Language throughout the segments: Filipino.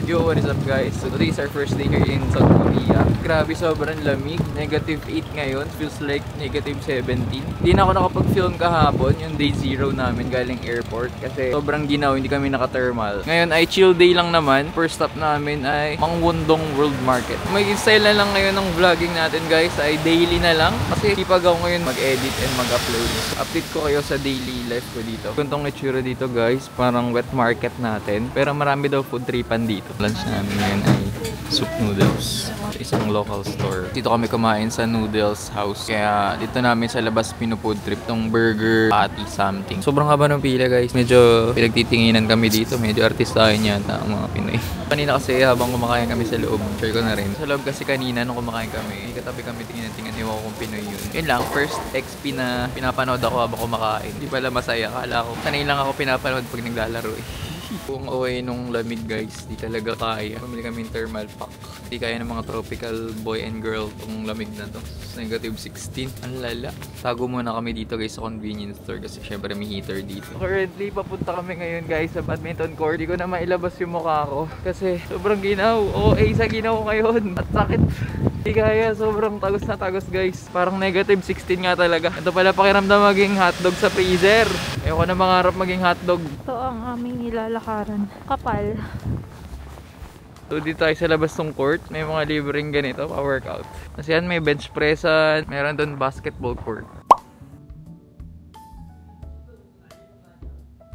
Yo, what is up guys? So today is our first day here in South Korea. Grabe, sobrang lamig. Negative 8 ngayon. Feels like negative 17. Hindi na ako nakapag-film kahapon, yung day 0 namin galing airport. Kasi sobrang ginaw, hindi kami naka-thermal. Ngayon ay chill day lang naman. First stop namin ay Mangwon-dong World Market. May style na lang ngayon ng vlogging natin guys ay daily na lang. Kasi sipag ako ngayon mag-edit and mag-upload. Update ko kayo sa daily life ko dito. Kuntong itsura dito guys, parang wet market natin. Pero marami daw food tripan dito. Lunch namin ngayon ay soup noodles. Isang local store. Dito kami kumain sa noodles house. Kaya dito namin sa labas pinufood trip tong burger, patty, something. Sobrang haba ng pila guys. Medyo pinagtitinginan kami dito. Medyo artistahin yata ang mga Pinoy. Kanina kasi habang kumakain kami sa loob, share ko na rin. Sa loob kasi kanina nung kumakain kami, katabi kami tingnan-tingnan, ewan ko kung Pinoy yun. Yun lang, first XP na pinapanood ako habang kumakain. Hindi pala masaya. Kala ko, sanay lang ako pinapanood pag naglalaro eh. Kung away nung lamig guys, di talaga kaya. Pumili kami ng thermal pack. Di kaya ng mga tropical boy and girl tong lamig na to. Negative 16. Ang lala. Tago muna kami dito guys sa convenience store kasi syempre may heater dito. Currently, papunta kami ngayon guys sa badminton court. Di ko na mailabas yung mukha ko kasi sobrang ginaw. Sa ginaw ngayon. At sakit. Di kaya, sobrang tagos na tagos guys. Parang negative 16 nga talaga. Ito pala pakiramdam maging hotdog sa freezer. Ayoko na mangarap maging hotdog. Ito ang aming nilalakaran. Kapal. So dito tayo sa labas ng court. May mga libreng ganito pa-workout. Kasi yan may bench pressan. Meron doon basketball court.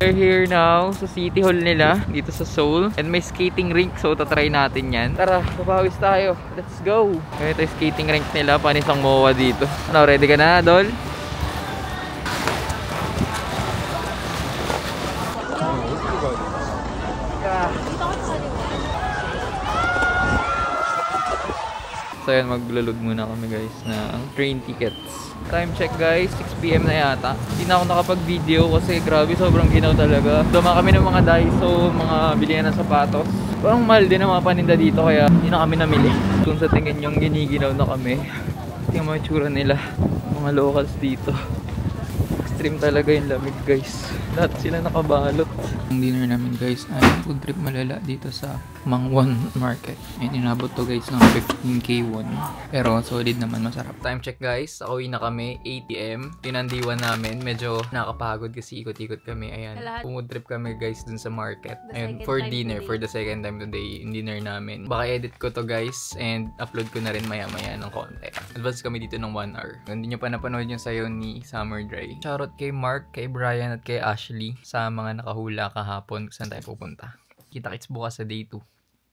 We're here now sa City Hall nila, dito sa Seoul. And may skating rink, so tatry natin yan. Tara, papawis tayo. Let's go! Ito yung skating rink nila, panisang MOA dito. Ano, ready ka na, Dol? So yan, maglulod muna kami guys na ang train tickets. Time check guys, 6 PM na yata. Hindi na ako nakapag-video kasi grabe, sobrang ginaw talaga. Duma kami ng mga Daiso, mga bilihan ng sapatos. Parang mahal din ang mga paninda dito kaya hindi na kami namili. Kung sa tingin yung giniginaw na kami, yung mga tsura nila, mga locals dito. Extreme talaga yung lamig guys. Lahat sila nakabalot. Ang dinner namin guys ay food trip malala dito sa Mangwon Market. And inabot to guys ng 15K won. Pero solid naman, masarap. Time check guys, uuwi na kami 8 PM. Pinandiwan namin, medyo nakapagod kasi ikot-ikot kami. Ayan, food trip kami guys dun sa market. Ayun, for dinner, for the second time today, yung dinner namin. Baka edit ko to guys and upload ko na rin maya-maya ng konti. Advance kami dito ng 1 hour. Kung hindi nyo pa napanood yung sayo ni Summer Dry. Shoutout kay Mark, kay Brian at kay Ashley sa mga nakahula kahapon kung saan tayo pupunta. Kita-kits bukas sa day 2.